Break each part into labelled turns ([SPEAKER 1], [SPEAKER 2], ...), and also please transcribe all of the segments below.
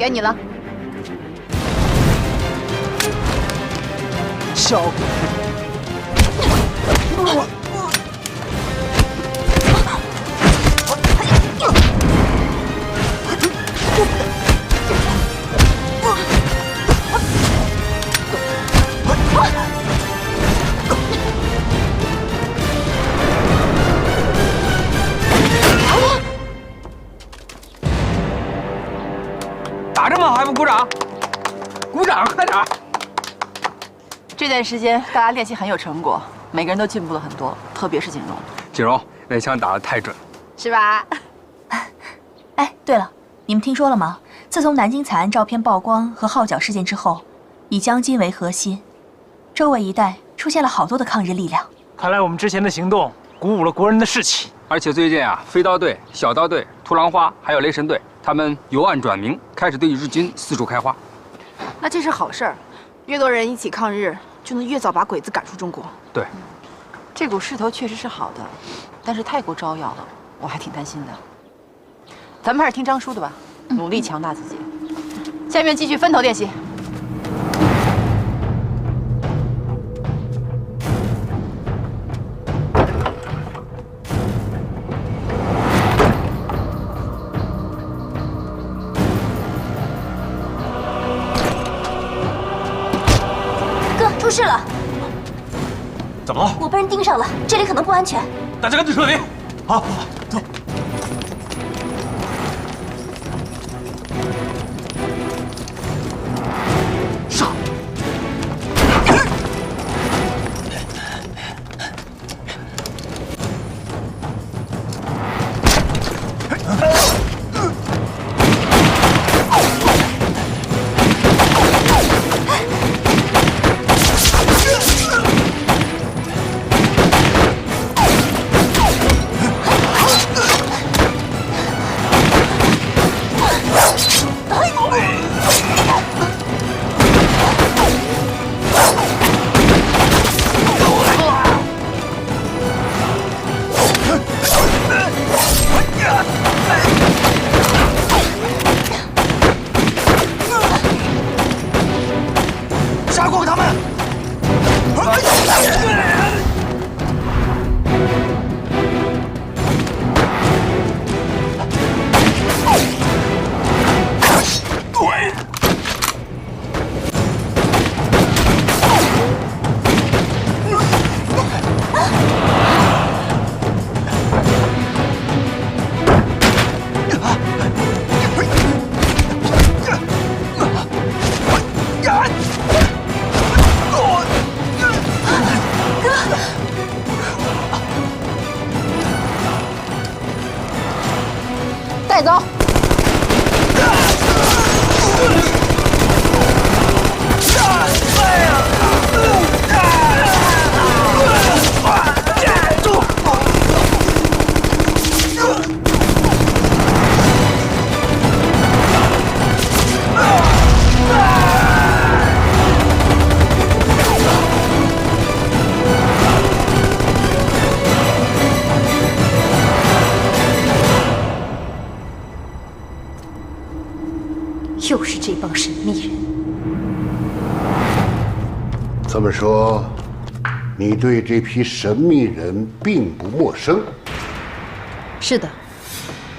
[SPEAKER 1] 给你了。
[SPEAKER 2] 小鬼！
[SPEAKER 3] 打着吗？还不鼓掌？鼓掌，快点！
[SPEAKER 1] 这段时间大家练习很有成果，每个人都进步了很多，特别是锦荣。
[SPEAKER 3] 锦荣那枪打得太准，
[SPEAKER 1] 是吧？
[SPEAKER 4] 哎，对了，你们听说了吗？自从南京惨案照片曝光和号角事件之后，以江津为核心，周围一带出现了好多的抗日力量。
[SPEAKER 2] 看来我们之前的行动鼓舞了国人的士气。
[SPEAKER 3] 而且最近啊，飞刀队、小刀队、突狼花还有雷神队，他们由暗转明，开始对日军四处开花。
[SPEAKER 1] 那这是好事儿，越多人一起抗日，就能越早把鬼子赶出中国。
[SPEAKER 3] 对，
[SPEAKER 1] 这股势头确实是好的，但是太过招摇了，我还挺担心的。咱们还是听张叔的吧，努力强大自己。下面继续分头练习。
[SPEAKER 4] 哥，出事了！
[SPEAKER 5] 怎么了？
[SPEAKER 4] 我被人盯上了，这里可能不安全。
[SPEAKER 5] 大家赶紧撤离！好，走。上！杀过他们！
[SPEAKER 1] 带走。
[SPEAKER 4] 又是这帮神秘人。
[SPEAKER 6] 这么说，你对这批神秘人并不陌生？
[SPEAKER 7] 是的，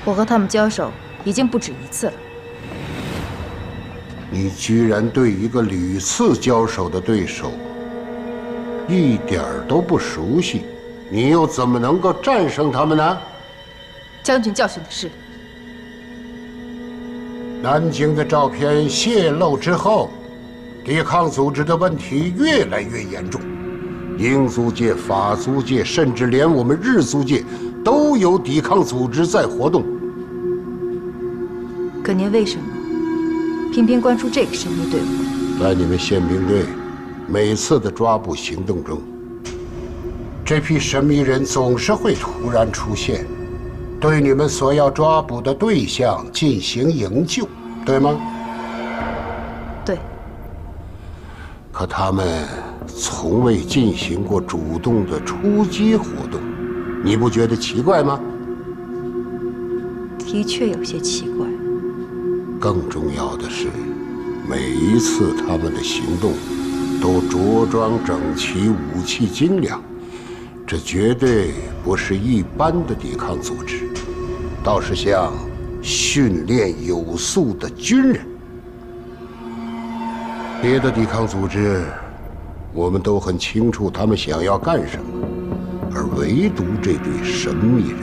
[SPEAKER 7] 我和他们交手已经不止一次了。
[SPEAKER 6] 你居然对一个屡次交手的对手一点儿都不熟悉，你又怎么能够战胜他们呢？
[SPEAKER 7] 将军教训的是，
[SPEAKER 6] 南京的照片泄露之后，抵抗组织的问题越来越严重，英租界、法租界，甚至连我们日租界都有抵抗组织在活动。
[SPEAKER 7] 可您为什么偏偏关注这个神秘队伍？
[SPEAKER 6] 在你们宪兵队每次的抓捕行动中，这批神秘人总是会突然出现，对你们所要抓捕的对象进行营救，对吗？
[SPEAKER 7] 对。
[SPEAKER 6] 可他们从未进行过主动的出击活动，你不觉得奇怪吗？
[SPEAKER 7] 的确有些奇怪。
[SPEAKER 6] 更重要的是，每一次他们的行动都着装整齐，武器精良。这绝对不是一般的抵抗组织，倒是像训练有素的军人。别的抵抗组织，我们都很清楚他们想要干什么，而唯独这对神秘人，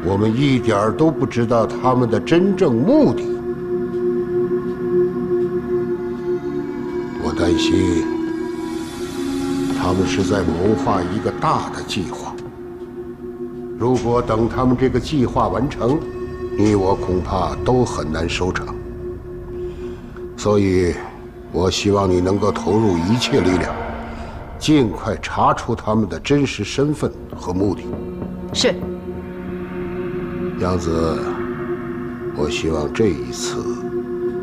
[SPEAKER 6] 我们一点儿都不知道他们的真正目的。我担心，他们是在谋划一个大的计划。如果等他们这个计划完成，你我恐怕都很难收场。所以，我希望你能够投入一切力量，尽快查出他们的真实身份和目的。
[SPEAKER 7] 是。
[SPEAKER 6] 杨子，我希望这一次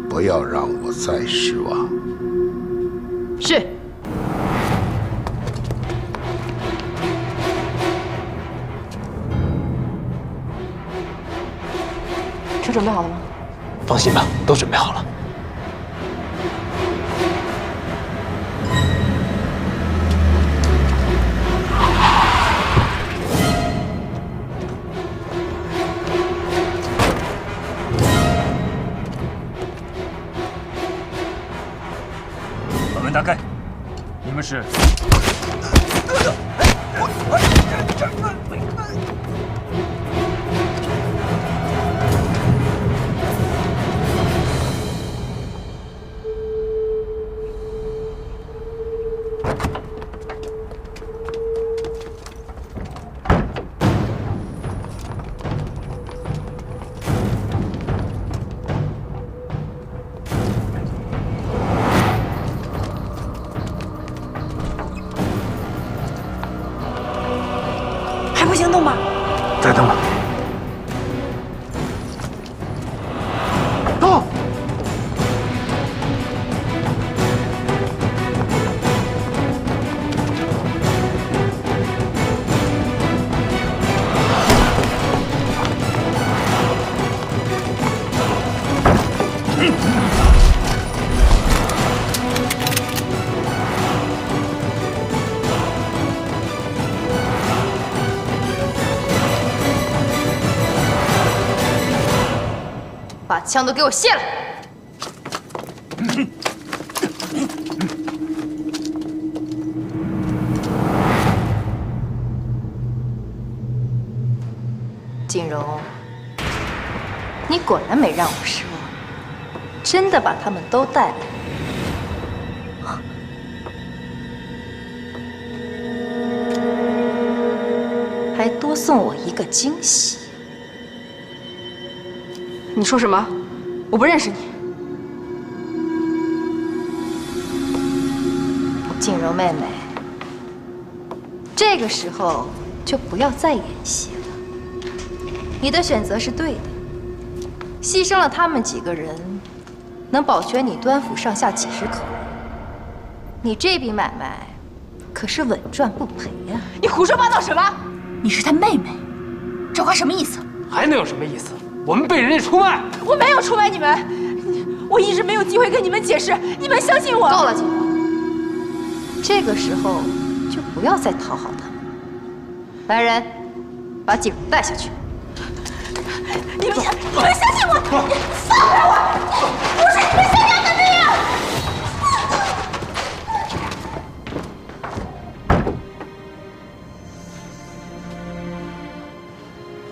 [SPEAKER 6] 不要让我再失望。
[SPEAKER 7] 是。
[SPEAKER 1] 车准备好了吗？
[SPEAKER 2] 放心吧，都准备好了。
[SPEAKER 5] 把门打开，你们是？
[SPEAKER 1] 还不行动吗？
[SPEAKER 2] 再等等。
[SPEAKER 6] 到。
[SPEAKER 7] 把枪都给我卸了！锦荣，你果然没让我失望，真的把他们都带来了。还多送我一个惊喜。
[SPEAKER 1] 你说什么？我不认识你。
[SPEAKER 7] 锦荣妹妹，这个时候就不要再演戏了。你的选择是对的，牺牲了他们几个人，能保全你端府上下几十口人。你这笔买卖可是稳赚不赔呀！
[SPEAKER 1] 你胡说八道什么？
[SPEAKER 4] 你是他妹妹，这话什么意思？
[SPEAKER 2] 还能有什么意思？我们被人家出卖。
[SPEAKER 1] 我没有出卖你们，我一直没有机会跟你们解释，你们相信我。
[SPEAKER 7] 够了，锦荣，这个时候就不要再讨好他们。来人，把锦荣带下去。
[SPEAKER 1] 你们相信我，放开我！不是你们想象的那样。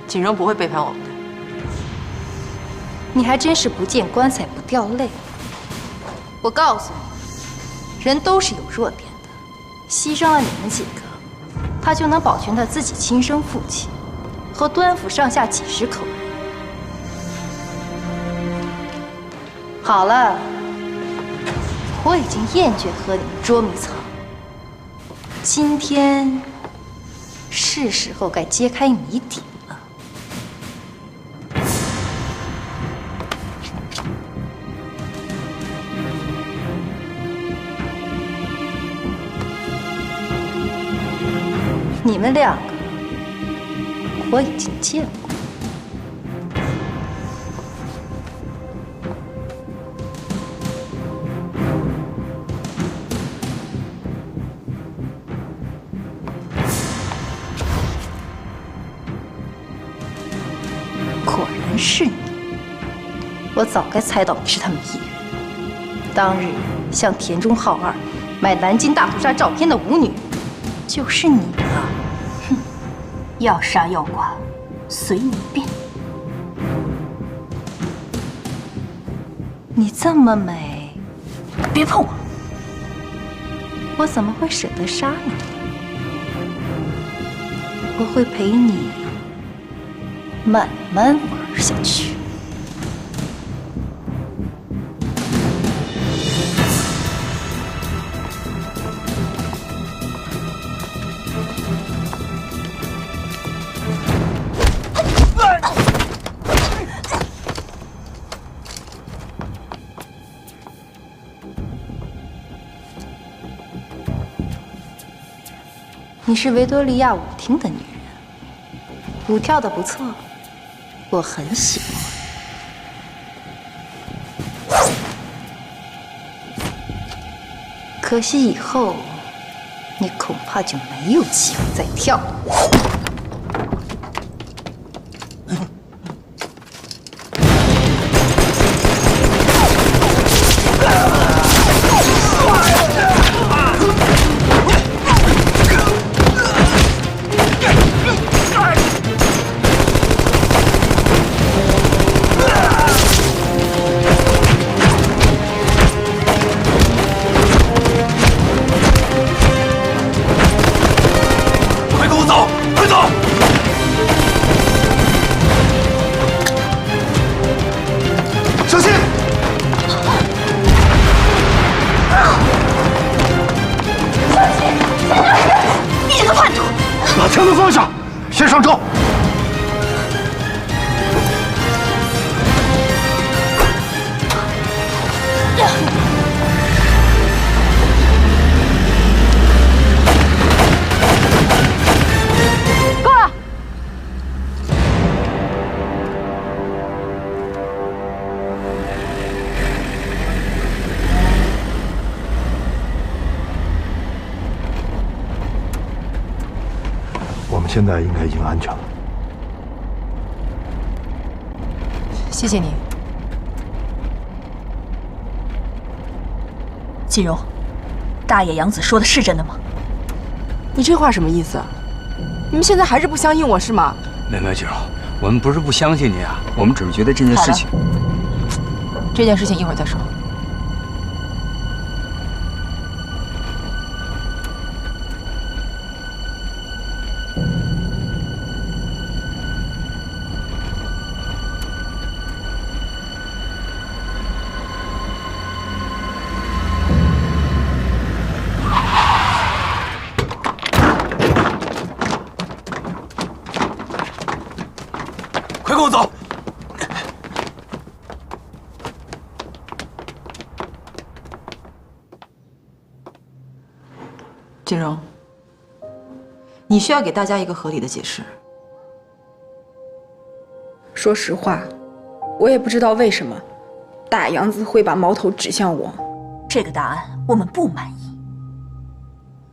[SPEAKER 1] 锦荣不会背叛我们的。
[SPEAKER 7] 你还真是不见棺材不掉泪。我告诉你，人都是有弱点的，牺牲了你们几个，他就能保全他自己亲生父亲和端府上下几十口人。好了，我已经厌倦和你们捉迷藏，今天是时候该揭开谜底了。你们两个，我已经见过。然是你。我早该猜到你是他们一员。当日向田中浩二买南京大屠杀照片的舞女，就是你啊！
[SPEAKER 4] 哼，要杀要剐，随你便。
[SPEAKER 7] 你这么美，
[SPEAKER 4] 别碰我！
[SPEAKER 7] 我怎么会舍得杀你？我会陪你慢慢玩下去。你是维多利亚舞厅的女人，舞跳得不错，我很喜欢。可惜以后你恐怕就没有机会再跳了。
[SPEAKER 6] 枪都放下，先上车。
[SPEAKER 1] 够了！
[SPEAKER 2] 我们现在应该已经安全了。
[SPEAKER 1] 谢谢你，
[SPEAKER 4] 锦荣。大野洋子说的是真的吗？
[SPEAKER 1] 你这话什么意思？你们现在还是不相信我是吗？
[SPEAKER 3] 没有，锦荣，我们不是不相信你啊，我们只是觉得这件事情……
[SPEAKER 1] 这件事情一会儿再说。
[SPEAKER 5] 快跟我走！
[SPEAKER 1] 锦荣，你需要给大家一个合理的解释。
[SPEAKER 8] 说实话，我也不知道为什么大洋子会把矛头指向我。
[SPEAKER 4] 这个答案我们不满意。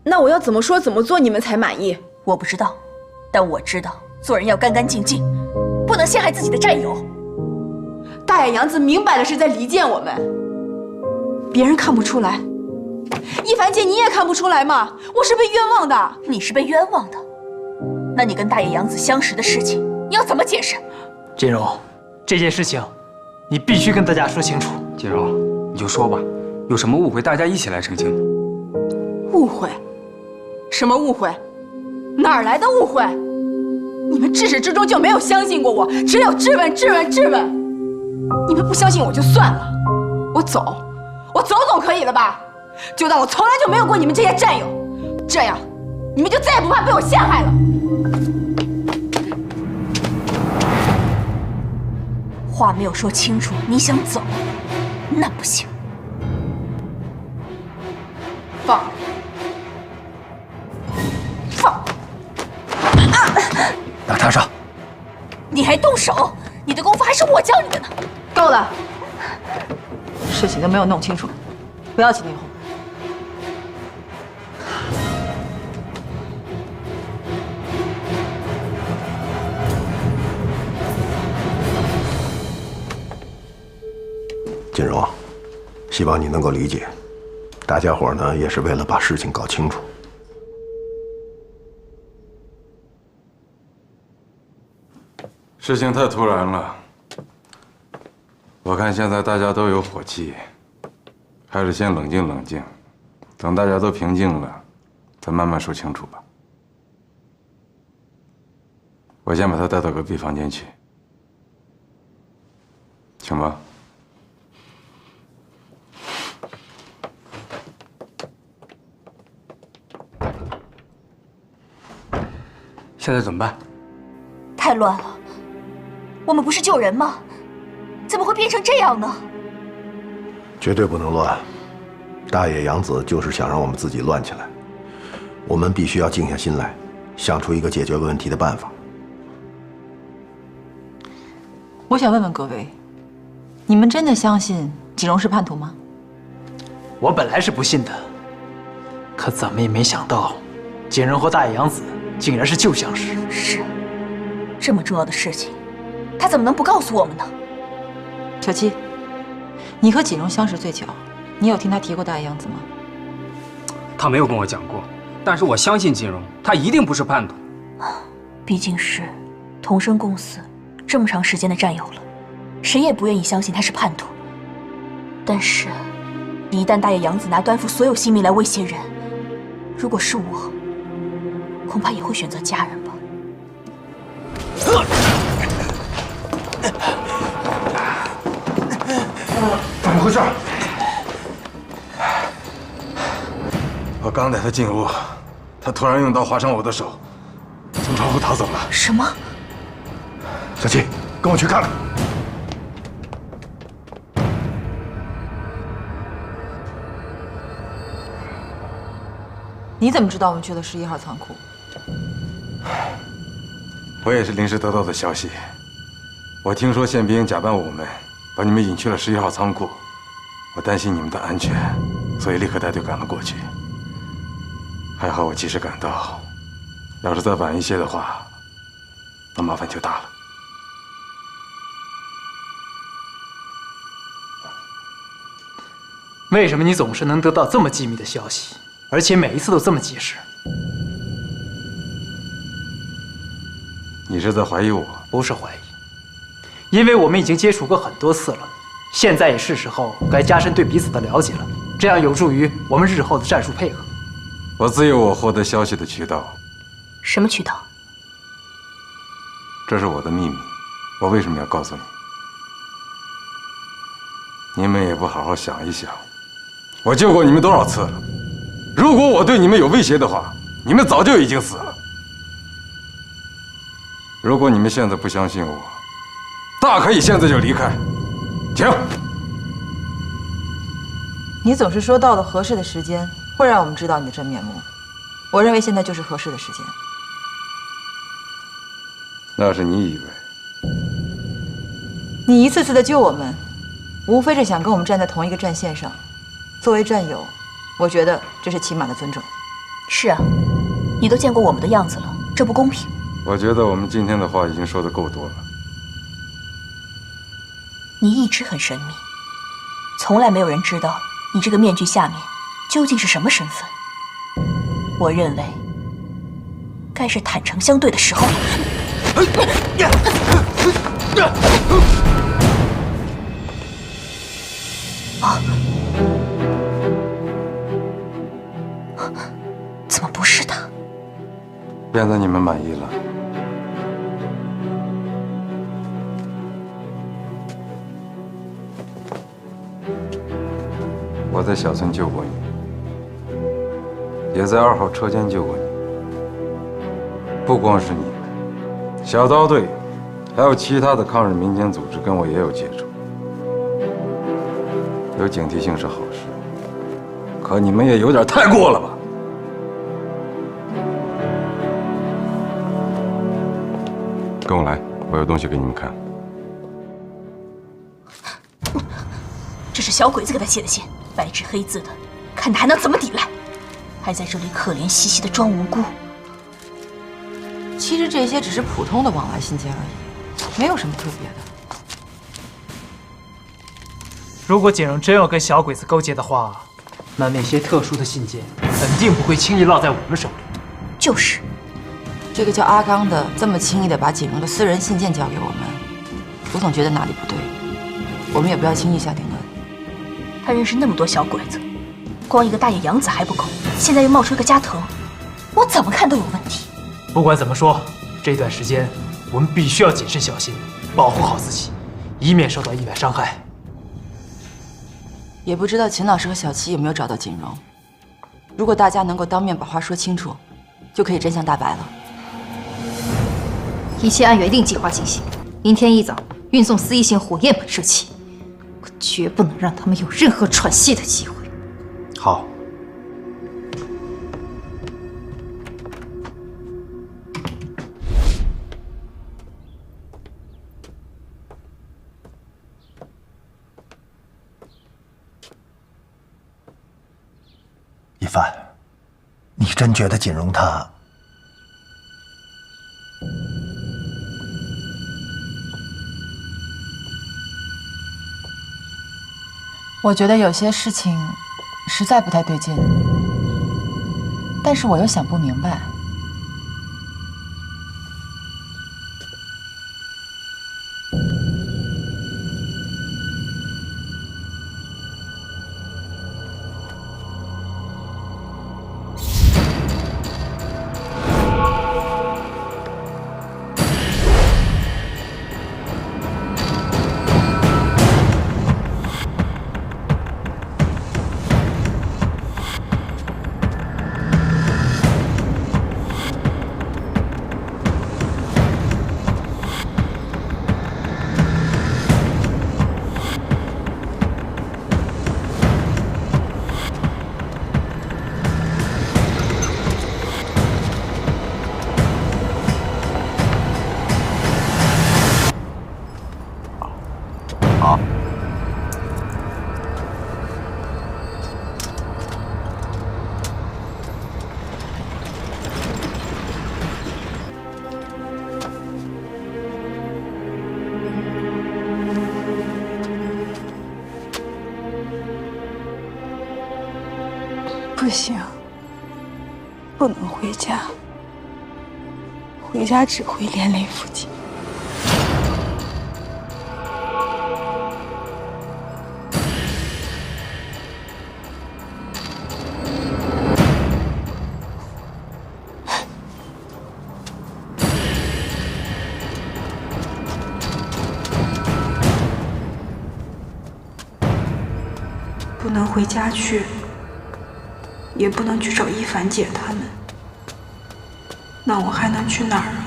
[SPEAKER 8] 那我要怎么说怎么做你们才满意？
[SPEAKER 4] 我不知道，但我知道做人要干干净净，不能陷害自己的战友。
[SPEAKER 8] 大野洋子明摆的是在离间我们，别人看不出来，一凡姐你也看不出来吗？我是被冤枉的。
[SPEAKER 4] 你是被冤枉的，那你跟大野洋子相识的事情，你要怎么解释？
[SPEAKER 2] 锦荣，这件事情你必须跟大家说清楚。
[SPEAKER 3] 锦荣，你就说吧，有什么误会大家一起来澄清。
[SPEAKER 8] 误会？什么误会？哪儿来的误会？你们至始至终就没有相信过我，只有质问、质问、质问。你们不相信我就算了，我走总可以了吧？就当我从来就没有过你们这些战友，这样你们就再也不怕被我陷害了。
[SPEAKER 4] 话没有说清楚，你想走，那不行。
[SPEAKER 8] 放！
[SPEAKER 2] 拿他上！
[SPEAKER 4] 你还动手？你的功夫还是我教你的呢。
[SPEAKER 1] 够了，事情都没有弄清楚，不要起内讧。
[SPEAKER 6] 希望你能够理解。大家伙呢，也是为了把事情搞清楚。
[SPEAKER 9] 事情太突然了，我看现在大家都有火气，还是先冷静冷静，等大家都平静了，再慢慢说清楚吧。我先把他带到隔壁房间去，请吧。
[SPEAKER 3] 现在怎么办？
[SPEAKER 4] 太乱了，我们不是救人吗？怎么会变成这样呢？
[SPEAKER 6] 绝对不能乱。大野洋子就是想让我们自己乱起来，我们必须要静下心来，想出一个解决问题的办法。
[SPEAKER 1] 我想问问各位，你们真的相信锦荣是叛徒吗？
[SPEAKER 2] 我本来是不信的，可怎么也没想到，锦荣和大野洋子竟然是旧相识。
[SPEAKER 4] 是，这么重要的事情，他怎么能不告诉我们呢？
[SPEAKER 1] 小七，你和锦荣相识最久，你有听他提过大野洋子吗？
[SPEAKER 3] 他没有跟我讲过，但是我相信锦荣，他一定不是叛徒。
[SPEAKER 4] 毕竟是同生共死这么长时间的战友了，谁也不愿意相信他是叛徒。但是，一旦大野洋子拿端父所有性命来威胁人，如果是我，恐怕也会选择家人吧。
[SPEAKER 6] 怎么回事？
[SPEAKER 9] 我刚带他进屋，他突然用刀划伤我的手，从窗户逃走了。
[SPEAKER 4] 什么？
[SPEAKER 6] 小七，跟我去看看。
[SPEAKER 1] 你怎么知道我们去了11号仓库？
[SPEAKER 9] 我也是临时得到的消息。我听说宪兵假扮我们，把你们引去了11号仓库。我担心你们的安全，所以立刻带队赶了过去。还好我及时赶到，要是再晚一些的话，那麻烦就大了。
[SPEAKER 2] 为什么你总是能得到这么机密的消息，而且每一次都这么及时？
[SPEAKER 9] 你是在怀疑我？
[SPEAKER 2] 不是怀疑，因为我们已经接触过很多次了，现在也是时候该加深对彼此的了解了，这样有助于我们日后的战术配合。
[SPEAKER 9] 我自有我获得消息的渠道。
[SPEAKER 4] 什么渠道？
[SPEAKER 9] 这是我的秘密，我为什么要告诉你？你们也不好好想一想，我救过你们多少次了？如果我对你们有威胁的话，你们早就已经死了。如果你们现在不相信我，大可以现在就离开。请。
[SPEAKER 1] 你总是说到了合适的时间会让我们知道你的真面目，我认为现在就是合适的时间。
[SPEAKER 9] 那是你以为。
[SPEAKER 1] 你一次次的救我们，无非是想跟我们站在同一个战线上。作为战友，我觉得这是起码的尊重。
[SPEAKER 4] 是啊，你都见过我们的样子了，这不公平。
[SPEAKER 9] 我觉得我们今天的话已经说得够多了。
[SPEAKER 4] 你一直很神秘，从来没有人知道你这个面具下面究竟是什么身份。我认为，该是坦诚相对的时候了。啊！怎么不是他？
[SPEAKER 9] 现在你们满意了？我在小村救过你，也在2号车间救过你。不光是你，小刀队，还有其他的抗日民间组织跟我也有接触。有警惕性是好事，可你们也有点太过了吧？跟我来，我有东西给你们看。
[SPEAKER 4] 这是小鬼子给他写的信，白纸黑字的，看他还能怎么抵赖？还在这里可怜兮兮的装无辜。
[SPEAKER 1] 其实这些只是普通的往来信件而已，没有什么特别的。
[SPEAKER 2] 如果锦荣真要跟小鬼子勾结的话，那些特殊的信件肯定不会轻易落在我们手里。
[SPEAKER 4] 就是，
[SPEAKER 1] 这个叫阿刚的这么轻易的把锦荣的私人信件交给我们，我总觉得哪里不对。我们也不要轻易下定论。
[SPEAKER 4] 他认识那么多小鬼子，光一个大野洋子还不够，现在又冒出一个加藤，我怎么看都有问题。
[SPEAKER 2] 不管怎么说，这段时间我们必须要谨慎小心，保护好自己，以免受到意外伤害。
[SPEAKER 1] 也不知道秦老师和小七有没有找到锦荣。如果大家能够当面把话说清楚，就可以真相大白了。
[SPEAKER 7] 一切按原定计划进行。明天一早运送411型火焰喷射器，我绝不能让他们有任何喘息的机会。
[SPEAKER 2] 好。
[SPEAKER 10] 一帆，你真觉得锦荣他？
[SPEAKER 1] 我觉得有些事情实在不太对劲，但是我又想不明白。
[SPEAKER 8] 不行，不能回家。回家只会连累父亲。不能回家去。也不能去找一凡姐他们，那我还能去哪儿啊？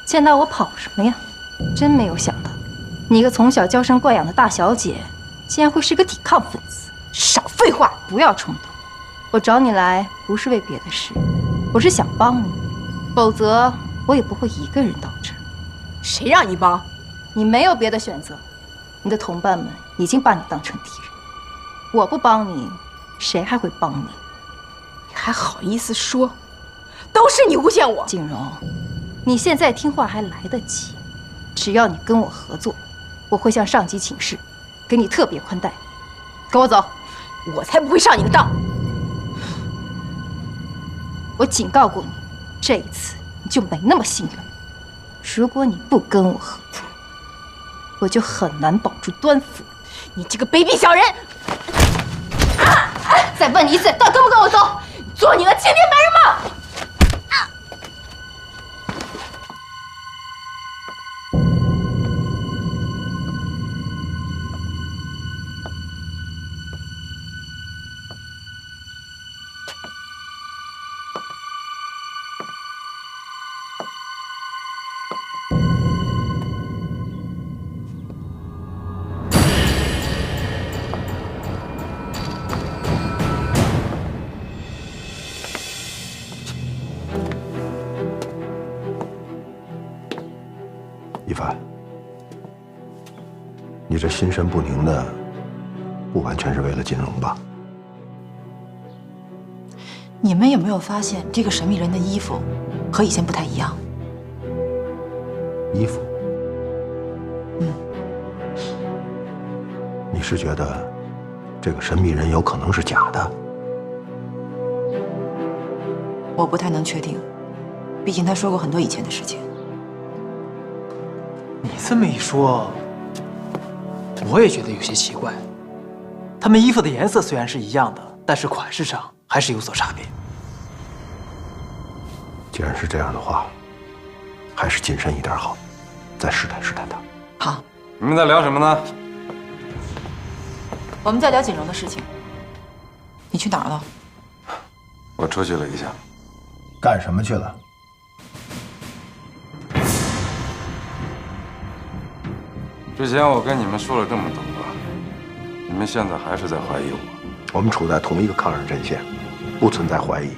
[SPEAKER 7] 见到我跑什么呀？真没有想到，你一个从小娇生惯养的大小姐，竟然会是个抵抗分子。少废话，不要冲动。我找你来不是为别的事，我是想帮你，否则我也不会一个人到这儿。
[SPEAKER 8] 谁让你帮？
[SPEAKER 7] 你没有别的选择，你的同伴们已经把你当成敌人。我不帮你，谁还会帮你？
[SPEAKER 8] 你还好意思说？都是你诬陷我！
[SPEAKER 7] 锦荣。你现在听话还来得及，只要你跟我合作，我会向上级请示，给你特别宽待。跟我走，
[SPEAKER 8] 我才不会上你的当！
[SPEAKER 7] 我警告过你，这一次你就没那么幸运了。如果你不跟我合作，我就很难保住端府。
[SPEAKER 8] 你这个卑鄙小人！
[SPEAKER 7] 再问你一次，到底跟不跟我走？
[SPEAKER 8] 做你的青天白日梦！
[SPEAKER 10] 你这心神不宁的，不完全是为了锦荣吧？
[SPEAKER 1] 你们有没有发现这个神秘人的衣服和以前不太一样？
[SPEAKER 10] 衣服？你是觉得这个神秘人有可能是假的？
[SPEAKER 1] 我不太能确定，毕竟他说过很多以前的事情。
[SPEAKER 2] 你这么一说，我也觉得有些奇怪。他们衣服的颜色虽然是一样的，但是款式上还是有所差别。
[SPEAKER 10] 既然是这样的话，还是谨慎一点好，再试探试探他。
[SPEAKER 1] 好，
[SPEAKER 9] 你们在聊什么呢？
[SPEAKER 1] 我们在聊锦荣的事情。你去哪儿了？
[SPEAKER 9] 我出去了一下。
[SPEAKER 10] 干什么去了？
[SPEAKER 9] 之前我跟你们说了这么多，你们现在还是在怀疑我。
[SPEAKER 10] 我们处在同一个抗日阵线，不存在怀疑。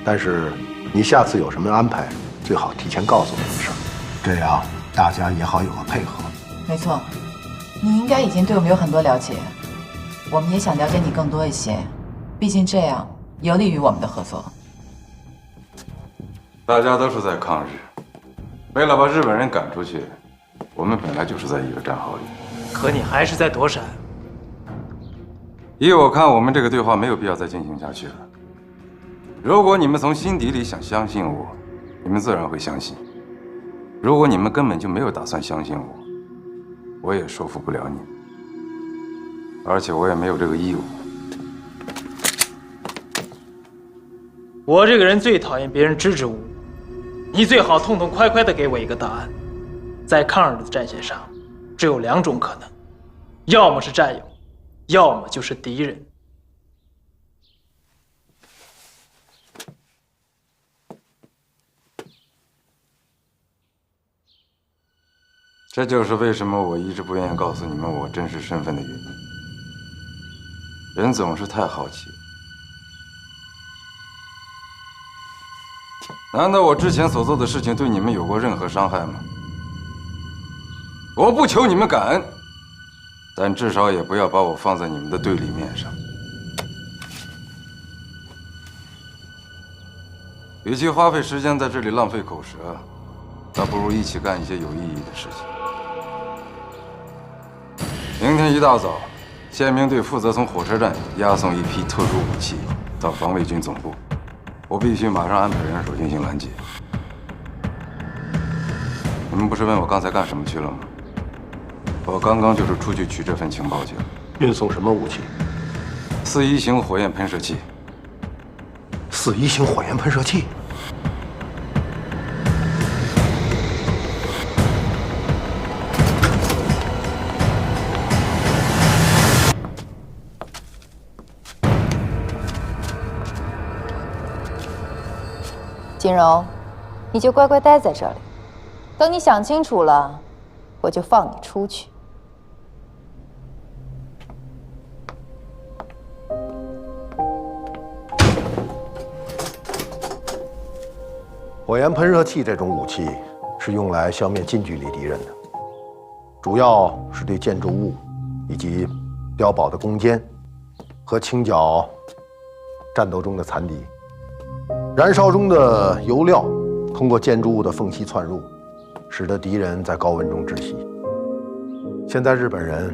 [SPEAKER 10] 但是你下次有什么安排，最好提前告诉我们事儿，这样大家也好有个配合。
[SPEAKER 1] 没错，你应该已经对我们有很多了解，我们也想了解你更多一些，毕竟这样有利于我们的合作。
[SPEAKER 9] 大家都是在抗日，为了把日本人赶出去，我们本来就是在一个战壕里。
[SPEAKER 2] 可你还是在躲闪。
[SPEAKER 9] 依我看，我们这个对话没有必要再进行下去了。如果你们从心底里想相信我，你们自然会相信；如果你们根本就没有打算相信我，我也说服不了你，而且我也没有这个义务。
[SPEAKER 2] 我这个人最讨厌别人支支吾吾，你最好痛痛快快地给我一个答案。在抗日的战线上，只有2种可能，要么是战友，要么就是敌人。
[SPEAKER 9] 这就是为什么我一直不愿意告诉你们我真实身份的原因。人总是太好奇。难道我之前所做的事情对你们有过任何伤害吗？我不求你们感恩，但至少也不要把我放在你们的对立面上。与其花费时间在这里浪费口舌，倒不如一起干一些有意义的事情。明天一大早，宪兵队负责从火车站押送一批特殊武器到防卫军总部，我必须马上安排人手进行拦截。你们不是问我刚才干什么去了吗？我刚刚就是出去取这份情报去了。
[SPEAKER 10] 运送什么武器
[SPEAKER 9] ？4·1型火焰喷射器。
[SPEAKER 10] 4·1型火焰喷射器？
[SPEAKER 7] 锦荣，你就乖乖待在这里，等你想清楚了，我就放你出去。
[SPEAKER 10] 火焰喷射器这种武器是用来消灭近距离敌人的，主要是对建筑物以及碉堡的攻坚和清剿战斗中的残敌。燃烧中的油料通过建筑物的缝隙窜入，使得敌人在高温中窒息。现在日本人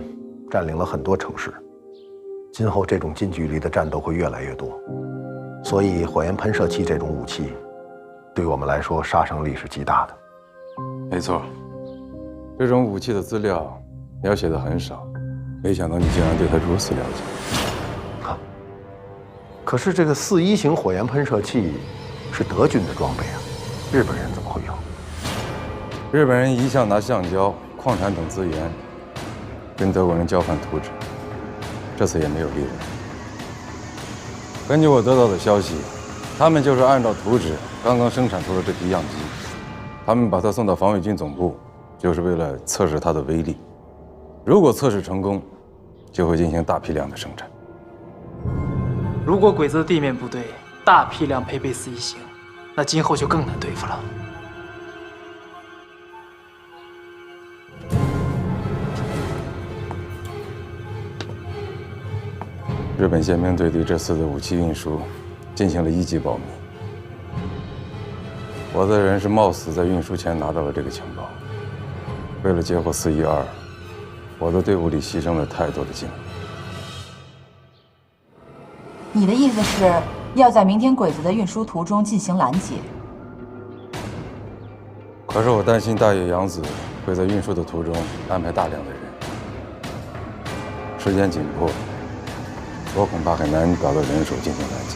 [SPEAKER 10] 占领了很多城市，今后这种近距离的战斗会越来越多，所以火焰喷射器这种武器对我们来说杀伤力是极大的。
[SPEAKER 9] 没错，这种武器的资料描写的很少，没想到你竟然对它如此了解。
[SPEAKER 10] 可是这个4·1型火焰喷射器是德军的装备啊，日本人怎么会有？
[SPEAKER 9] 日本人一向拿橡胶、矿产等资源跟德国人交换图纸，这次也没有例外。根据我得到的消息，他们就是按照图纸刚刚生产出了这批样机，他们把它送到防卫军总部，就是为了测试它的威力。如果测试成功，就会进行大批量的生产。
[SPEAKER 2] 如果鬼子的地面部队大批量配备4·1型，那今后就更难对付了。
[SPEAKER 9] 日本宪兵队对这次的武器运输进行了1级保密。我的人是冒死在运输前拿到了这个情报，为了截获412，我的队伍里牺牲了太多的精力。
[SPEAKER 1] 你的意思是要在明天鬼子的运输途中进行拦截？
[SPEAKER 9] 可是我担心大野洋子会在运输的途中安排大量的人，时间紧迫，我恐怕很难找到人手进行拦截。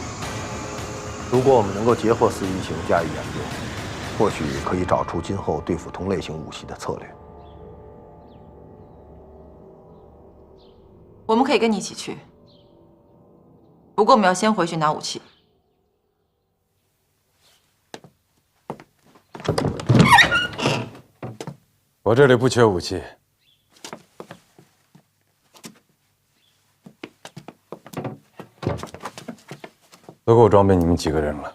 [SPEAKER 10] 如果我们能够截获411型加以研究，或许可以找出今后对付同类型武器的策略。
[SPEAKER 1] 我们可以跟你一起去，不过我们要先回去拿武器。
[SPEAKER 9] 我这里不缺武器。都够装备你们几个人了。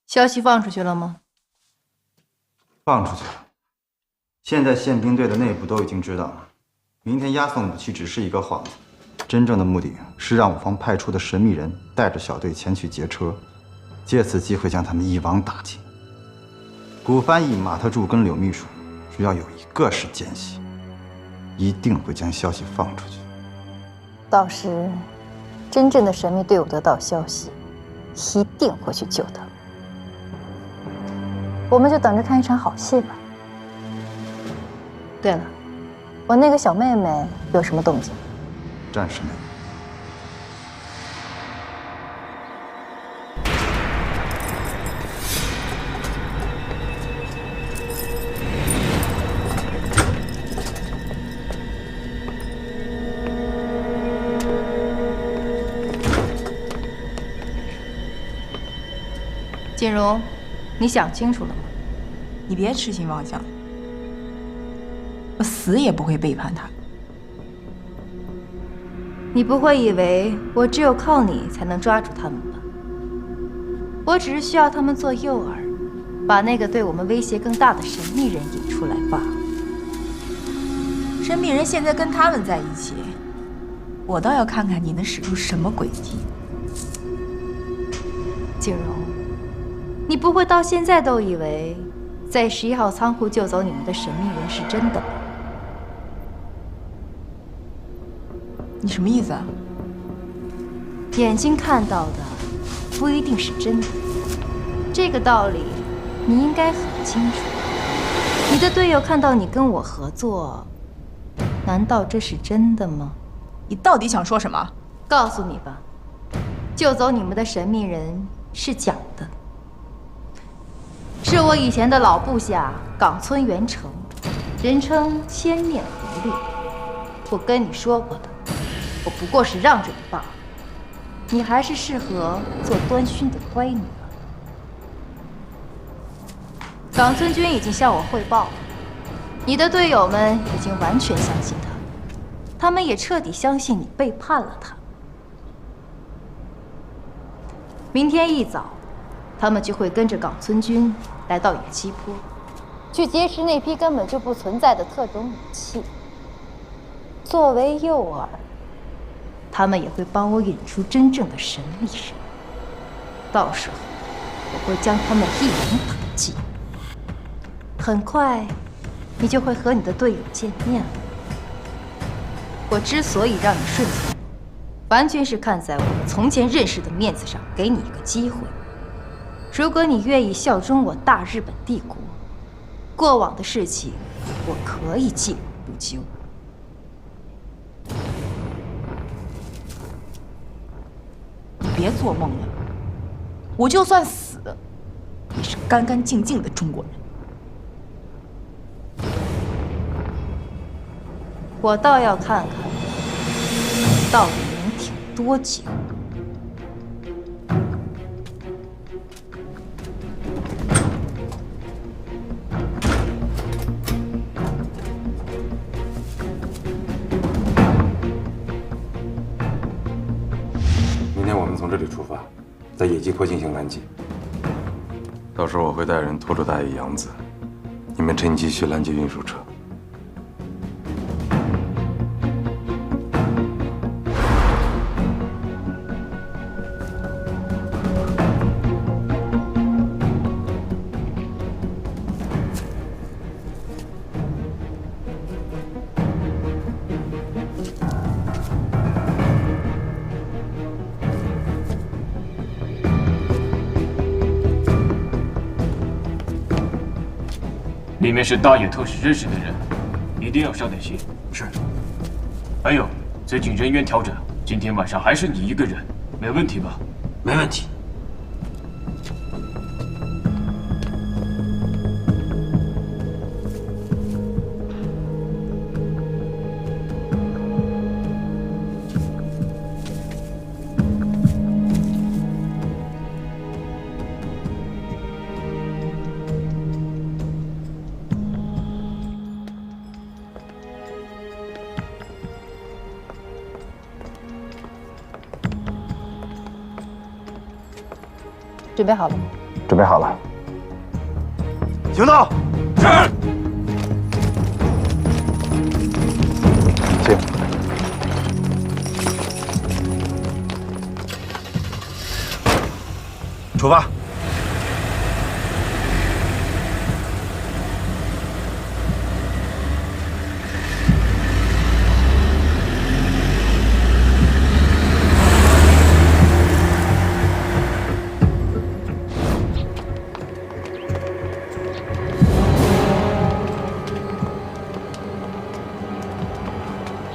[SPEAKER 7] 消息放出去了吗？
[SPEAKER 11] 放出去了。现在宪兵队的内部都已经知道了，明天押送武器只是一个幌子，真正的目的是让我方派出的神秘人带着小队前去劫车，借此机会将他们一网打尽。古翻译马特柱跟柳秘书，只要有一个是奸细，一定会将消息放出去。
[SPEAKER 7] 到时，真正的神秘队伍得到消息，一定会去救他们。我们就等着看一场好戏吧。对了，我那个小妹妹有什么动静？
[SPEAKER 11] 暂时没有。
[SPEAKER 7] 锦荣，你想清楚了吗？
[SPEAKER 8] 你别痴心妄想，我死也不会背叛他。
[SPEAKER 7] 你不会以为我只有靠你才能抓住他们吧？我只是需要他们做诱饵，把那个对我们威胁更大的神秘人引出来罢了。
[SPEAKER 8] 神秘人现在跟他们在一起，我倒要看看你能使出什么诡计。
[SPEAKER 7] 锦荣，你不会到现在都以为在11号仓库救走你们的神秘人是真的吧？
[SPEAKER 8] 你什么意思啊？
[SPEAKER 7] 眼睛看到的不一定是真的，这个道理你应该很清楚。你的队友看到你跟我合作，难道这是真的吗？
[SPEAKER 8] 你到底想说什么？
[SPEAKER 7] 告诉你吧，救走你们的神秘人是假的，是我以前的老部下冈村元成，人称千面狐狸。我跟你说过的，我不过是让着你罢了。你还是适合做端勋的乖女儿。冈村君已经向我汇报了，你的队友们已经完全相信他，他们也彻底相信你背叛了他。明天一早，他们就会跟着冈村君来到野鸡坡，去劫持那批根本就不存在的特种武器。作为诱饵，他们也会帮我引出真正的神秘人。到时候，我会将他们一网打尽。很快，你就会和你的队友见面了。我之所以让你顺从，完全是看在我们从前认识的面子上，给你一个机会。如果你愿意效忠我大日本帝国，过往的事情我可以既往不咎。
[SPEAKER 8] 你别做梦了，我就算死，也是干干净净的中国人。
[SPEAKER 7] 我倒要看看你到底能挺多久。
[SPEAKER 9] 明天我们从这里出发，在野鸡坡进行拦截。到时候我会带人拖住大爷杨子，你们趁机去拦截运输车。
[SPEAKER 5] 里面是大野特使认识的人，一定要上点心。是。还有，最近人员调整，今天晚上还是你一个人，没问题吧？
[SPEAKER 12] 没问题。
[SPEAKER 7] 准备好了吗？
[SPEAKER 10] 准备好了。行动！
[SPEAKER 12] 是。
[SPEAKER 10] 行。出发。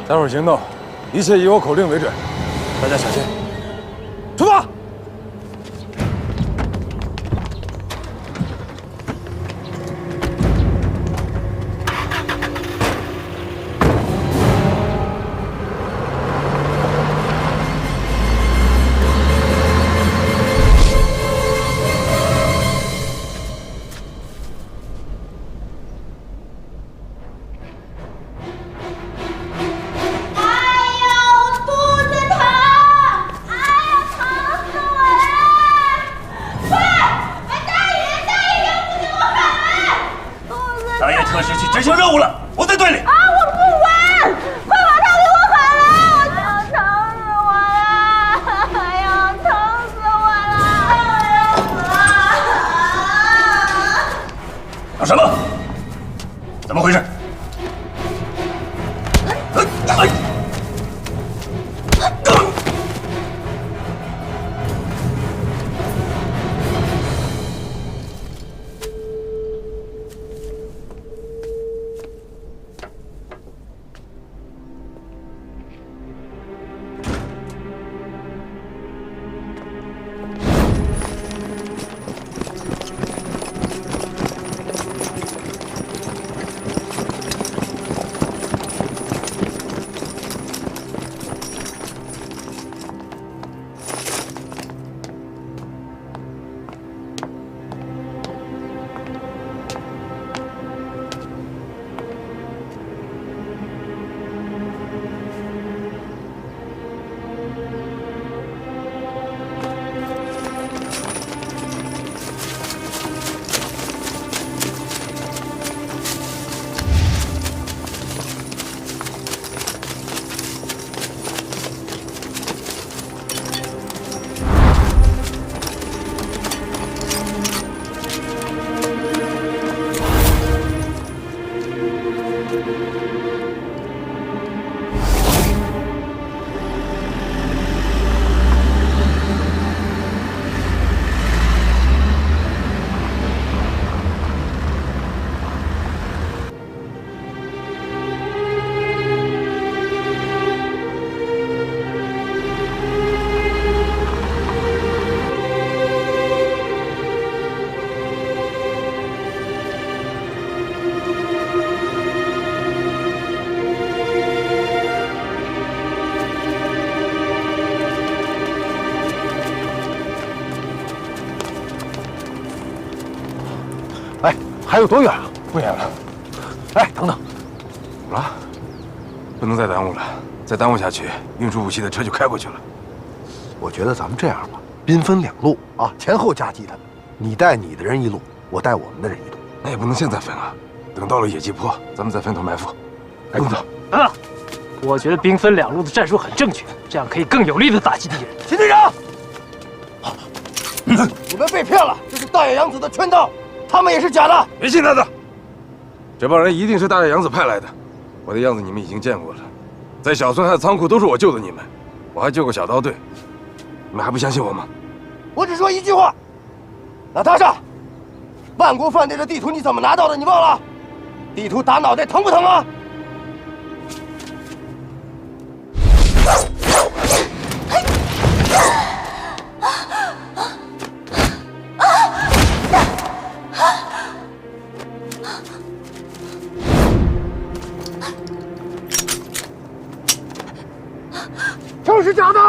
[SPEAKER 9] 待会儿行动，一切以我口令为准，大家小心。出发！
[SPEAKER 12] 执行任务了，我在队里。
[SPEAKER 13] 啊！我不管，快把他给我喊来！我要疼死我了！哎呀，疼死我了！
[SPEAKER 12] 搞什么？怎么回事？
[SPEAKER 10] 还有多远啊？
[SPEAKER 9] 不远了。
[SPEAKER 10] 哎，等等，
[SPEAKER 9] 怎么了？不能再耽误了，再耽误下去，运输武器的车就开过去了。
[SPEAKER 10] 我觉得咱们这样吧，兵分两路啊，前后夹击他。你带你的人一路，我带我们的人一路。
[SPEAKER 9] 那也不能现在分啊，等到了野鸡坡，咱们再分头埋伏。来，跟走。
[SPEAKER 2] 啊，我觉得兵分两路的战术很正确，这样可以更有力的打击敌人。
[SPEAKER 10] 秦队长，你们被骗了，这是大野洋子的圈套，他们也是假的。
[SPEAKER 9] 别信他的，这帮人一定是大野洋子派来的。我的样子你们已经见过了，在小孙汉仓库都是我救的你们，我还救过小刀队，你们还不相信我吗？
[SPEAKER 10] 我只说一句话，娜塔莎，万国饭店的地图你怎么拿到的？你忘了？地图打脑袋疼不疼啊？这是假的！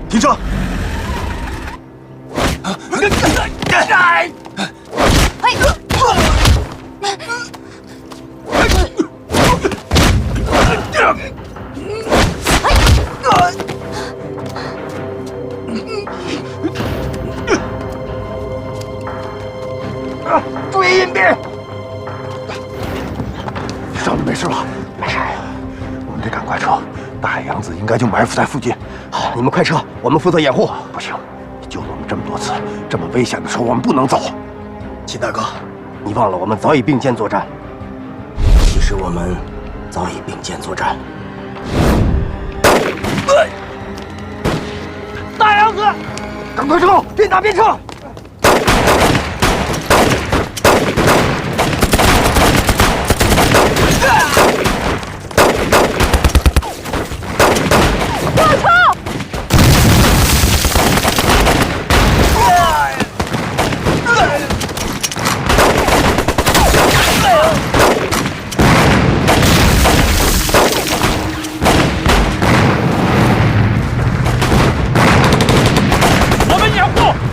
[SPEAKER 12] 停车！
[SPEAKER 10] 注意隐蔽！少女没事吧？没事。我们得赶快撤，大海洋子应该就埋伏在附近。好，你们快撤，我们负责掩护。不行，你救了我们这么多次，这么危险的时候我们不能走。秦大哥，你忘了我们早已并肩作战。其实我们早已并肩作战。
[SPEAKER 2] 大洋子，
[SPEAKER 10] 赶快撤，边打边撤！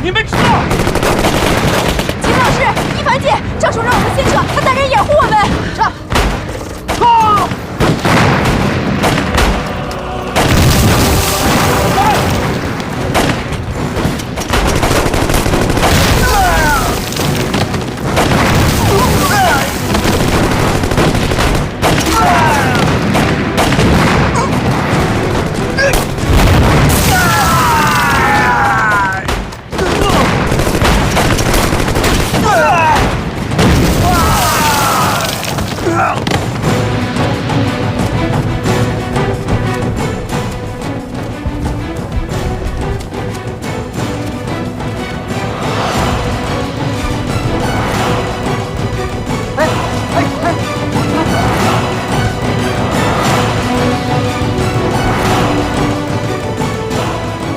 [SPEAKER 2] 你们撤！
[SPEAKER 4] 秦老师，一凡姐，赵叔让我们先撤，他带人掩护我们。撤！
[SPEAKER 10] 撤！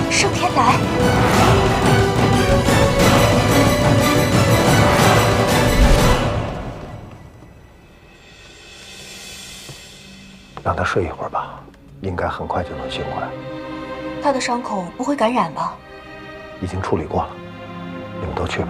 [SPEAKER 4] 盛天来，
[SPEAKER 10] 让他睡一会儿吧，应该很快就能醒过来。
[SPEAKER 4] 他的伤口不会感染吧？
[SPEAKER 10] 已经处理过了，你们都去吧。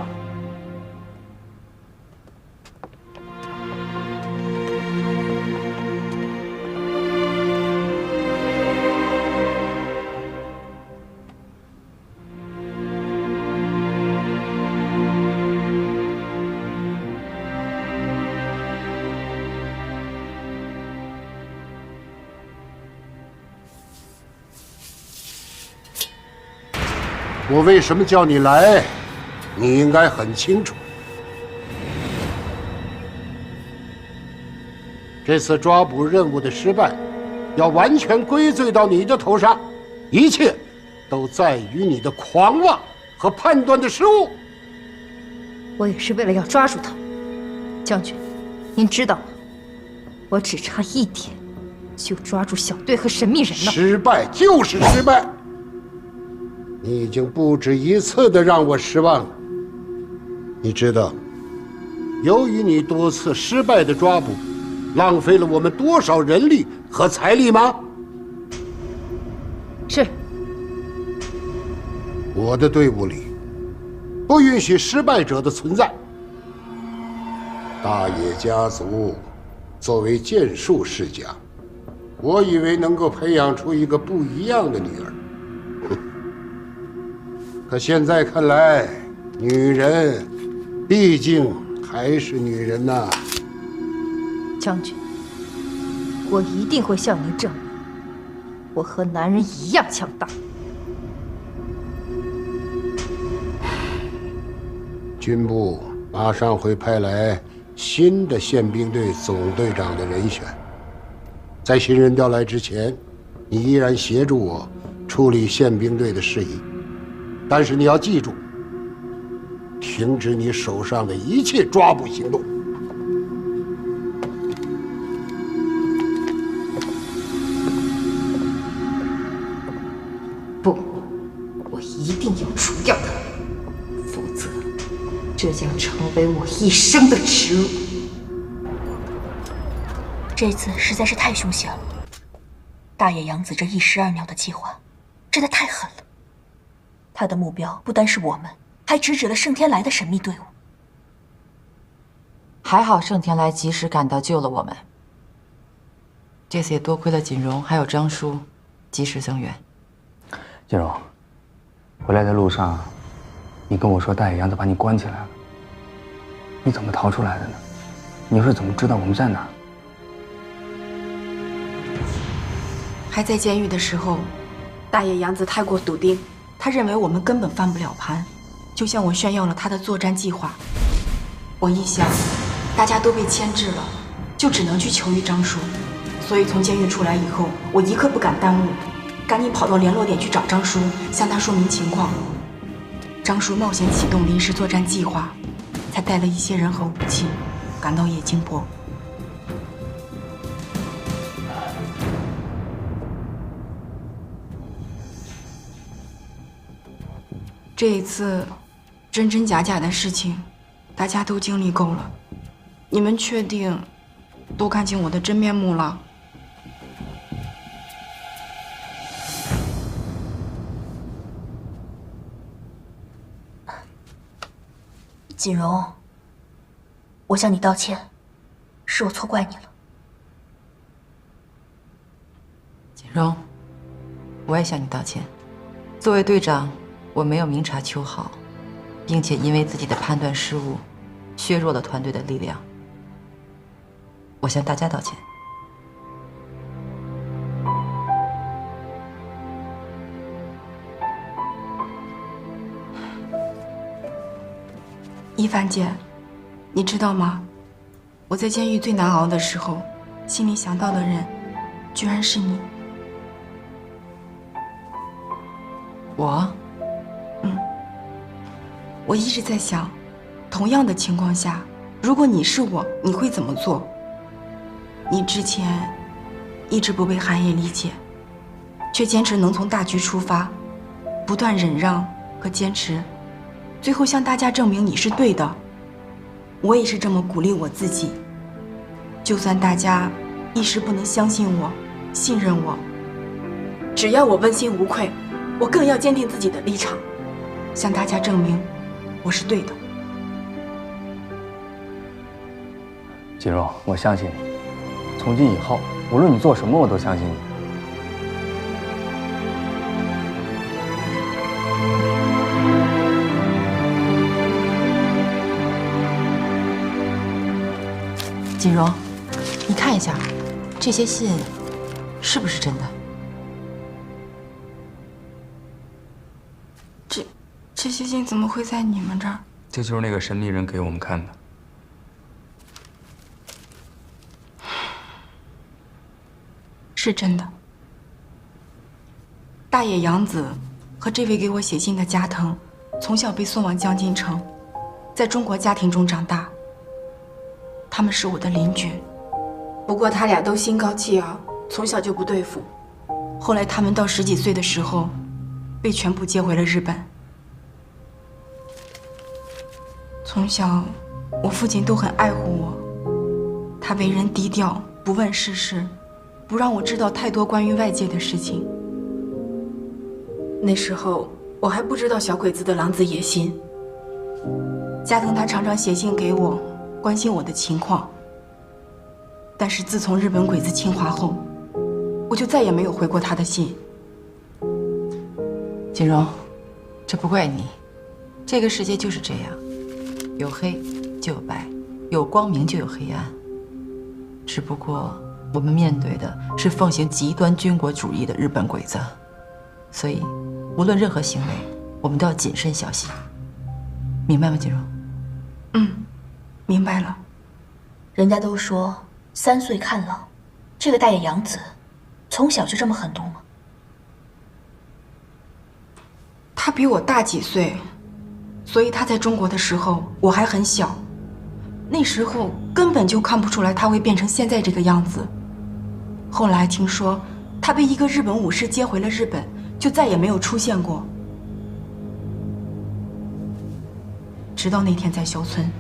[SPEAKER 6] 我为什么叫你来，你应该很清楚。这次抓捕任务的失败，要完全归罪到你的头上，一切都在于你的狂妄和判断的失误。
[SPEAKER 7] 我也是为了要抓住他。将军，您知道吗？我只差一点，就抓住小队和神秘人了。
[SPEAKER 6] 失败就是失败。你已经不止一次的让我失望了。你知道，由于你多次失败的抓捕，浪费了我们多少人力和财力吗？
[SPEAKER 7] 是。
[SPEAKER 6] 我的队伍里不允许失败者的存在。大野家族作为剑术世家，我以为能够培养出一个不一样的女儿。可现在看来，女人毕竟还是女人呐。
[SPEAKER 7] 将军，我一定会向您证明，我和男人一样强大。
[SPEAKER 6] 军部马上会派来新的宪兵队总队长的人选。在新人调来之前，你依然协助我处理宪兵队的事宜，但是你要记住，停止你手上的一切抓捕行动。
[SPEAKER 7] 不，我一定要除掉他，否则这将成为我一生的耻辱。
[SPEAKER 4] 这次实在是太凶险了，大野洋子这一石二鸟的计划，真的太狠了。他的目标不单是我们，还直指了盛天来的神秘队伍。
[SPEAKER 1] 还好盛天来及时赶到救了我们。这次也多亏了锦荣还有张叔及时增援。
[SPEAKER 3] 锦荣，回来的路上，你跟我说大野洋子把你关起来了，你怎么逃出来的呢？你又是怎么知道我们在哪儿？
[SPEAKER 8] 还在监狱的时候，大野洋子太过笃定，他认为我们根本翻不了盘，就向我炫耀了他的作战计划。我一想，大家都被牵制了，就只能去求于张叔。所以从监狱出来以后，我一刻不敢耽误，赶紧跑到联络点去找张叔，向他说明情况。张叔冒险启动临时作战计划，才带了一些人和武器赶到野津坡。这一次真真假假的事情，大家都经历够了。你们确定都看清我的真面目了？
[SPEAKER 4] 锦荣，我向你道歉，是我错怪你了。
[SPEAKER 1] 锦荣，我也向你道歉。作为队长，我没有明察秋毫，并且因为自己的判断失误，削弱了团队的力量。我向大家道歉。
[SPEAKER 8] 一帆姐，你知道吗？我在监狱最难熬的时候，心里想到的人，居然是你。
[SPEAKER 1] 我？
[SPEAKER 8] 我一直在想，同样的情况下，如果你是我，你会怎么做？你之前一直不被寒夜理解，却坚持能从大局出发，不断忍让和坚持，最后向大家证明你是对的。我也是这么鼓励我自己。就算大家一时不能相信我、信任我，只要我问心无愧，我更要坚定自己的立场，向大家证明我是对的。
[SPEAKER 3] 锦荣，我相信你。从今以后，无论你做什么，我都相信你。
[SPEAKER 1] 锦荣，你看一下，这些信是不是真的？
[SPEAKER 8] 这些信怎么会在你们这儿？
[SPEAKER 3] 这就是那个神秘人给我们看的。
[SPEAKER 8] 是真的。大野洋子和这位给我写信的加藤，从小被送往江津城，在中国家庭中长大。他们是我的邻居，不过他俩都心高气傲，从小就不对付。后来他们到10几岁的时候，被全部接回了日本。从小，我父亲都很爱护我，他为人低调，不问世事，不让我知道太多关于外界的事情。那时候我还不知道小鬼子的狼子野心。加藤他常常写信给我，关心我的情况。但是自从日本鬼子侵华后，我就再也没有回过他的信。
[SPEAKER 1] 锦荣，这不怪你，这个世界就是这样，有黑就有白，有光明就有黑暗。只不过我们面对的是奉行极端军国主义的日本鬼子，所以无论任何行为，我们都要谨慎小心。明白吗，锦荣？
[SPEAKER 8] 明白了。
[SPEAKER 4] 人家都说3岁看老，这个大野洋子从小就这么狠毒吗？
[SPEAKER 8] 他比我大几岁，所以他在中国的时候我还很小，那时候根本就看不出来他会变成现在这个样子。后来听说他被一个日本武士接回了日本，就再也没有出现过。直到那天在萧村，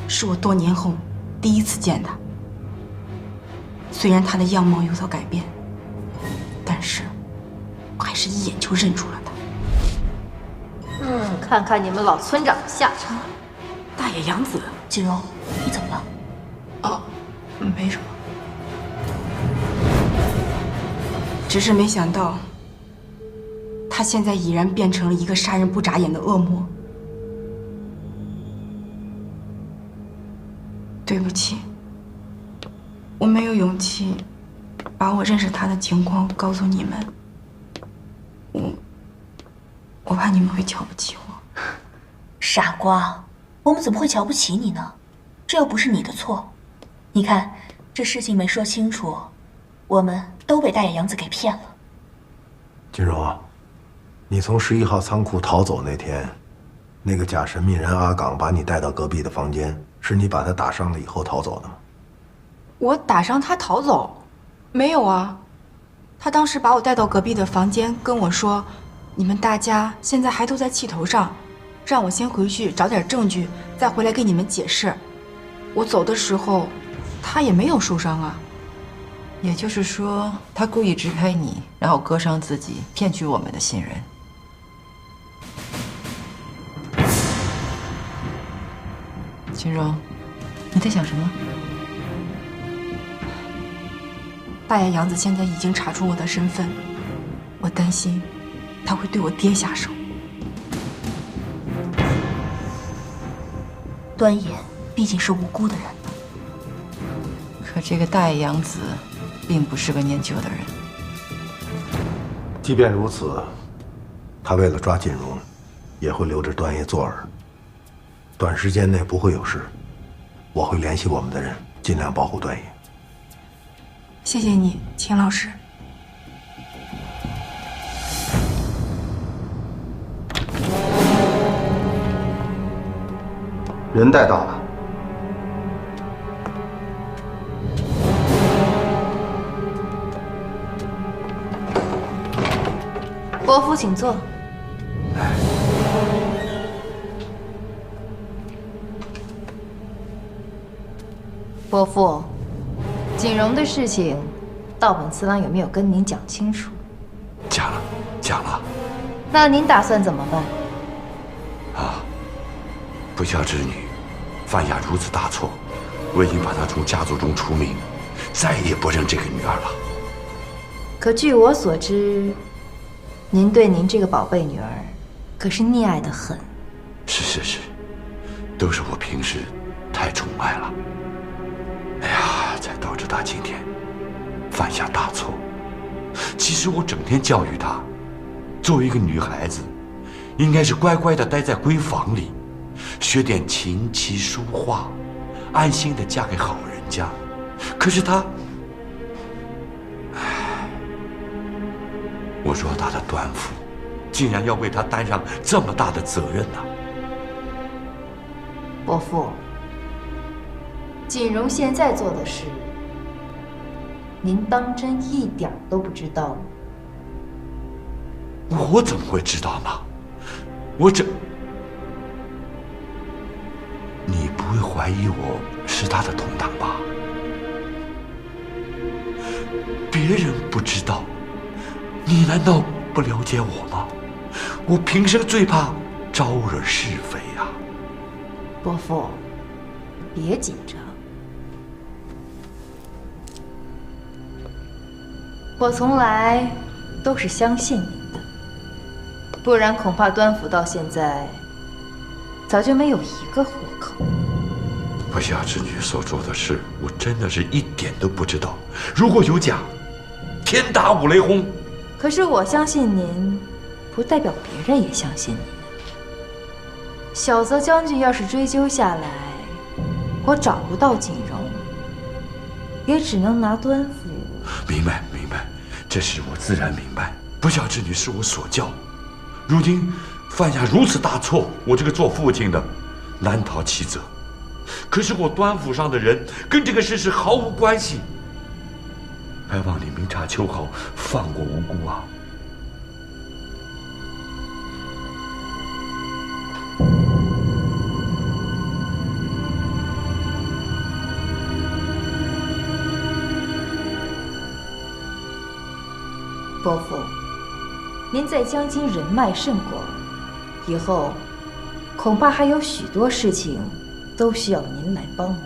[SPEAKER 8] 是我多年后第一次见他。虽然他的样貌有所改变，但是我还是一眼就认出了他。
[SPEAKER 7] 看看你们老村长的下场。
[SPEAKER 8] 大野洋子，
[SPEAKER 4] 锦荣，你怎么了？
[SPEAKER 8] 哦，没什么，只是没想到，他现在已然变成了一个杀人不眨眼的恶魔。对不起，我没有勇气把我认识他的情况告诉你们，我怕你们会瞧不起我。
[SPEAKER 4] 傻瓜，我们怎么会瞧不起你呢？这又不是你的错。你看，这事情没说清楚，我们都被大野洋子给骗了。
[SPEAKER 10] 金荣啊，你从11号仓库逃走那天，那个假神秘人阿岗把你带到隔壁的房间，是你把他打伤了以后逃走的吗？
[SPEAKER 8] 我打伤他逃走？没有啊，他当时把我带到隔壁的房间，跟我说，你们大家现在还都在气头上，让我先回去找点证据，再回来给你们解释。我走的时候，他也没有受伤啊。
[SPEAKER 1] 也就是说，他故意支开你，然后割伤自己，骗取我们的信任。秦荣，你在想什么？
[SPEAKER 8] 大野洋子现在已经查出我的身份，我担心他会对我爹下手。
[SPEAKER 4] 端野毕竟是无辜的人，
[SPEAKER 1] 可这个大野洋子并不是个念旧的人。
[SPEAKER 10] 即便如此，他为了抓锦荣，也会留着端野做饵。短时间内不会有事，我会联系我们的人，尽量保护端野。
[SPEAKER 8] 谢谢你，秦老师。
[SPEAKER 11] 人带到了。
[SPEAKER 7] 伯父，请坐。伯父，锦荣的事情，道本次郎有没有跟您讲清楚？
[SPEAKER 12] 讲了，讲了。
[SPEAKER 7] 那您打算怎么办？
[SPEAKER 12] 不孝之女，犯下如此大错，我已经把她从家族中除名，再也不认这个女儿了。
[SPEAKER 7] 可据我所知，您对您这个宝贝女儿可是溺爱得很。
[SPEAKER 12] 是，都是我平时太宠爱了。哎呀，才导致她今天犯下大错。其实我整天教育她，作为一个女孩子，应该是乖乖的待在闺房里，学点琴棋书画，安心的嫁给好人家。可是她，我偌大的端父，竟然要为她担上这么大的责任呢？
[SPEAKER 7] 伯父，锦荣现在做的事，您当真一点都不知道吗？
[SPEAKER 12] 我怎么会知道呢？你不会怀疑我是他的同党吧？别人不知道，你难道不了解我吗？我平生最怕招惹是非呀。
[SPEAKER 7] 伯父，别紧张。我从来都是相信您的。不然恐怕端府到现在早就没有一个活口。
[SPEAKER 12] 不孝之女所做的事，我真的是一点都不知道。如果有假，天打五雷轰。
[SPEAKER 7] 可是我相信您，不代表别人也相信您。小泽将军要是追究下来，我找不到锦荣，也只能拿端府。
[SPEAKER 12] 明白，明白，这事我自然明白。不孝之女是我所教，如今犯下如此大错，我这个做父亲的难逃其责。可是我端府上的人跟这个事毫无关系，还望你明察秋毫，放过无辜啊！
[SPEAKER 7] 伯父，您在江津人脉甚广，以后恐怕还有许多事情都需要您来帮忙。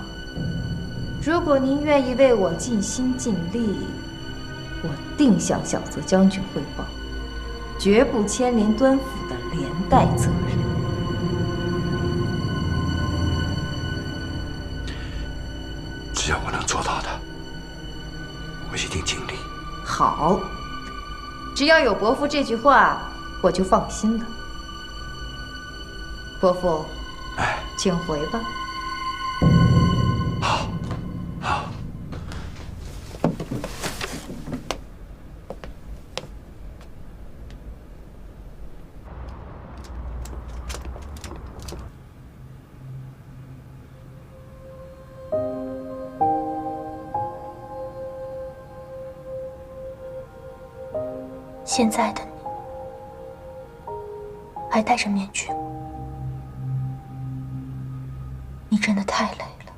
[SPEAKER 7] 如果您愿意为我尽心尽力，我定向小泽将军汇报，绝不牵连端府的连带责任。
[SPEAKER 12] 只要我能做到的，我一定尽力。
[SPEAKER 7] 好，只要有伯父这句话，我就放心了。伯父，请回吧。
[SPEAKER 12] 好，好。
[SPEAKER 4] 现在的你还戴着面具吗？你真的太累了。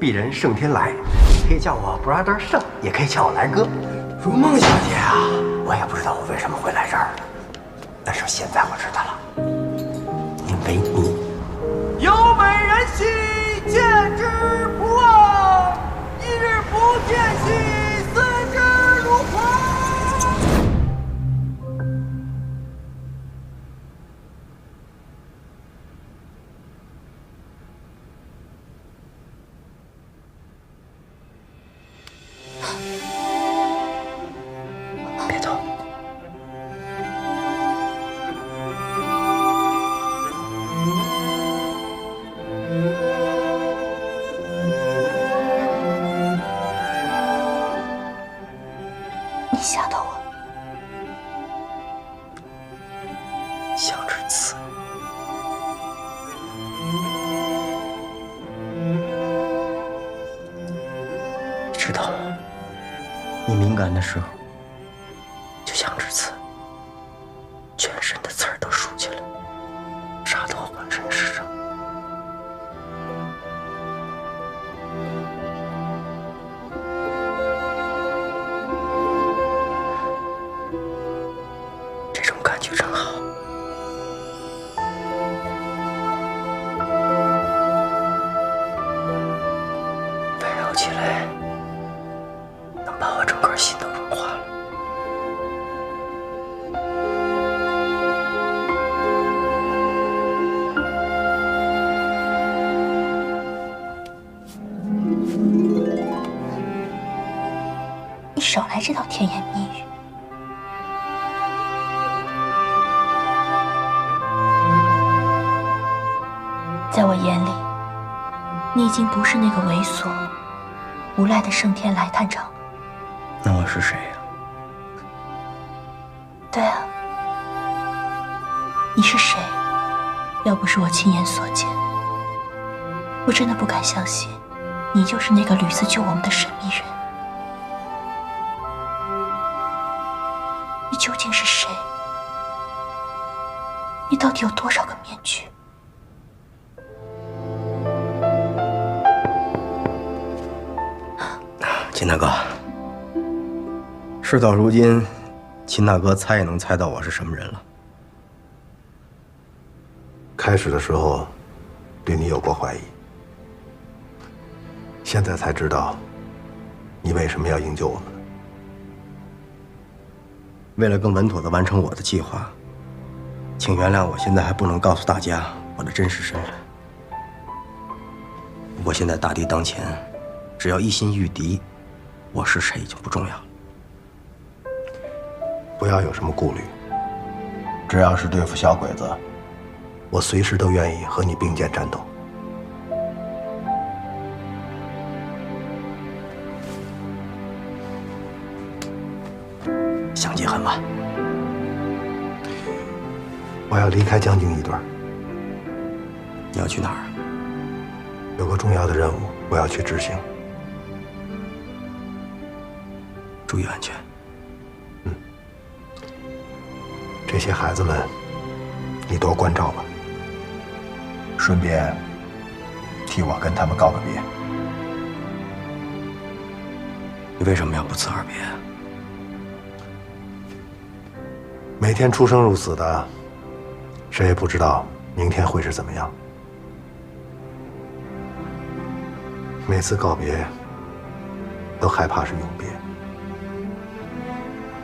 [SPEAKER 14] 鄙人盛天来，可以叫我 Brother 盛，也可以叫我来哥。如梦小姐啊，我也不知道我为什么会来这儿了，但是现在我知道了，因为你。
[SPEAKER 15] 有美人兮，见之不忘；一日不见兮，思之如狂。
[SPEAKER 14] 别动。
[SPEAKER 4] 你吓到我。
[SPEAKER 14] 向之刺。你知道吗？你敏感的时候，就像之刺，全身的刺儿都竖起来，扎得我浑身是伤。这种感觉真好。温柔起来，能把我整个心都融化了。
[SPEAKER 4] 你少来这套甜言蜜语。在我眼里，你已经不是那个猥琐、无赖的盛天来探长了。
[SPEAKER 14] 那我是谁呀？
[SPEAKER 4] 对啊，你是谁？要不是我亲眼所见，我真的不敢相信，你就是那个屡次救我们的神秘人。你究竟是谁？你到底有多少个面具？
[SPEAKER 14] 秦大哥，事到如今，秦大哥猜也能猜到我是什么人了。
[SPEAKER 10] 开始的时候对你有过怀疑，现在才知道你为什么要营救我们。
[SPEAKER 14] 为了更稳妥地完成我的计划，请原谅我现在还不能告诉大家我的真实身份。不过现在大敌当前，只要一心御敌，我是谁已经不重要了。
[SPEAKER 10] 不要有什么顾虑，只要是对付小鬼子，我随时都愿意和你并肩战斗。
[SPEAKER 14] 相见恨晚。
[SPEAKER 10] 我要离开将军一段。
[SPEAKER 14] 你要去哪儿？
[SPEAKER 10] 有个重要的任务，我要去执行。
[SPEAKER 14] 注意安全。
[SPEAKER 10] 这些孩子们，你多关照吧。顺便替我跟他们告个别。
[SPEAKER 14] 你为什么要不辞而别？
[SPEAKER 10] 每天出生入死的，谁也不知道明天会是怎么样。每次告别，都害怕是永别；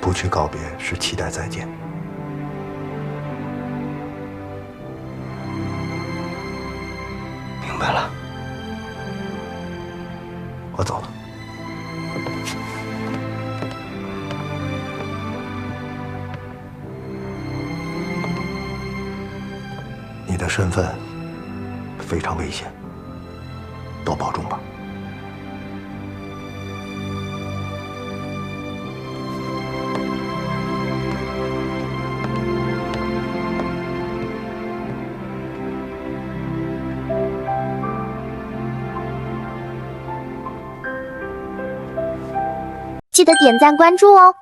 [SPEAKER 10] 不去告别，是期待再见。
[SPEAKER 14] 明白了，
[SPEAKER 10] 我走了。你的身份非常危险，多保重吧。
[SPEAKER 13] 记得点赞关注哦。